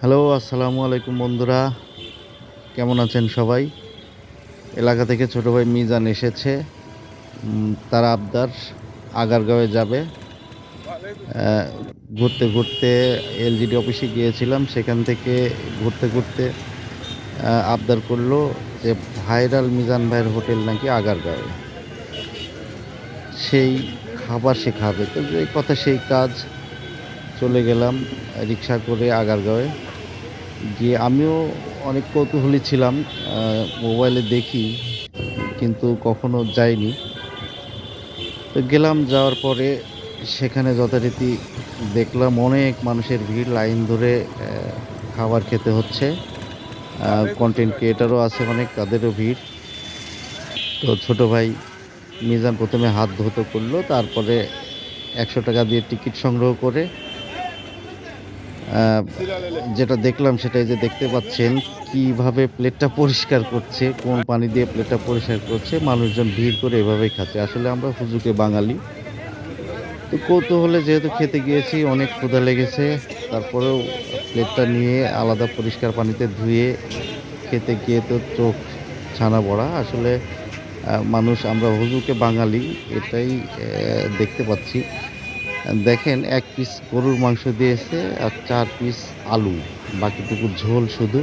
Hello, আসসালামু আলাইকুম বন্ধুরা। কেমন আছেন সবাই? এলাকা থেকে ছোট ভাই মিজান এসেছে। তার আবদার আগারগাঁওয়ে যাবে। অ্যা ঘুরতে এলজিডি অফিসে গিয়েছিলাম। সেখান থেকে ঘুরতে আবদার করল যে ভাইরাল মিজান ভাইয়ের হোটেল নাকি আগারগাঁওয়ে। সেই খাবার সে খাবে। তো যেই কথা সেই কাজ। চলে গেলাম রিক্সা করে আগারগাঁওয়ে। গিয়ে আমিও অনেক কৌতূহলী ছিলাম। আ মোবাইলে দেখি কিন্তু কখনো যাইনি। তো গেলাম, যাওয়ার পরে সেখানে যথারীতি দেখলাম অনেক মানুষের ভিড়, লাইন ধরে খাবার খেতে হচ্ছে। কনটেন্ট ক্রিয়েটরও আছে অনেক, তাদেরও ভিড়। তো ছোট ভাই মিজান ১ম এ হাত ধৌত করল। তারপরে ৳১০০ দিয়ে টিকিট সংগ্রহ করে আ যেটা দেখলাম সেটাই যে দেখতে পাচ্ছেন কিভাবে প্লেটটা পরিষ্কার করছে, কোন পানি দিয়ে প্লেটটা পরিষ্কার করছে। মানুষজন ভিড় করে এভাবেই খাচ্ছে। আসলে আমরা হুজুগে বাঙালি। তো কৌতূহলে যেহেতু খেতে গিয়েছি, অনেক ক্ষুধা লেগেছে। তারপরেও প্লেটটা নিয়ে আলাদা পরিষ্কার পানিতে ধুয়ে খেতে গিয়ে তো চোখ ছানা বড়া। আসলে মানুষ আমরা হুজুগে বাঙালি, এটাই দেখতে পাচ্ছি। দেখেন ১ পিস গরুর মাংস দিয়েছে আর ৪ পিস আলু। বাকিটুকু ঝোল শুধু।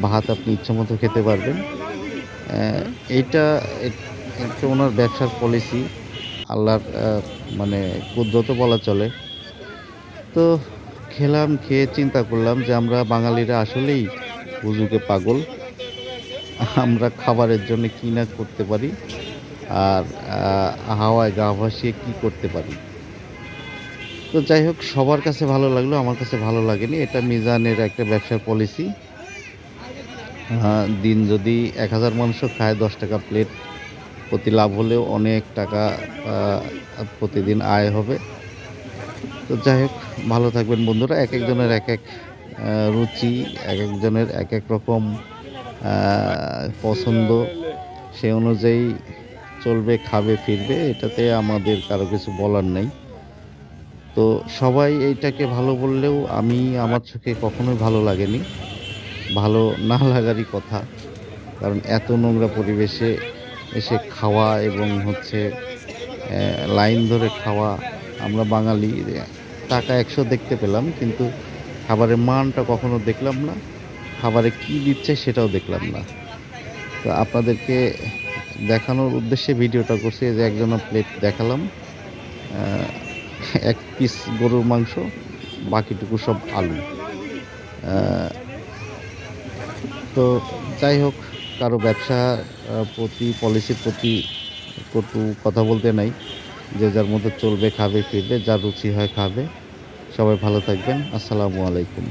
ভাত আপনি ইচ্ছামতো খেতে পারবেন। অ্যা এইটা এট এটা উনার ব্যবসার পলিসি। আল্লাহর মানে কুদরতও বলা চলে। তো খেলাম, খেয়ে চিন্তা করলাম যে আমরা বাঙালিরা আসলেই হুজুগে পাগল। আমরা খাবারের জন্য কি না করতে পারি। আর হাওয়ায় গা ভাসিয়ে কি করতে পারি। তো যাই হোক, সবার কাছে ভালো লাগলো, আমার কাছে ভালো লাগেনি। এটা মিজানের একটা ব্যবসার পলিসি। দিন যদি ১,০০০ মানুষও খায়, ৳১০ প্লেট প্রতি লাভ হলেও অনেক টাকা প্রতিদিন আয় হবে। তো যাই হোক, ভালো থাকবেন বন্ধুরা। একেকজনের একেক রুচি, একেকজনের একেক রকম আ পছন্দ। সে অনুযায়ী চলবে, খাবে, ফিরবে। এটাতে আমাদের কারো কিছু বলার নাই। তো সবাই এইটাকে ভালো বললেও আমি আমার চোখে কখনোই ভালো লাগেনি। ভালো না লাগারই কথা। কারণ এত নোংরা পরিবেশে এসে খাওয়া এবং হচ্ছে লাইন ধরে খাওয়া। আমরা বাঙালি, টাকা ১০০ দেখতে পেলাম কিন্তু খাবারের মানটা কখনো দেখলাম না। খাবারে কি দিচ্ছে সেটাও দেখলাম না। তো আপনাদেরকে দেখানোর উদ্দেশ্যে ভিডিওটা করছি, এই যে একজনের প্লেট দেখালাম। আ ১ পিস গরুর মাংস, বাকিটুকু সব আলু। আ তো যাই হোক, কারো ব্যবসা প্রতি পলিসির প্রতি কটু কথা বলতে নাই। যে যার মতো চলবে, খাবে, ফিরবে, যার রুচি হয় খাবে। সবাই ভালো থাকবেন। আসসালামু আলাইকুম।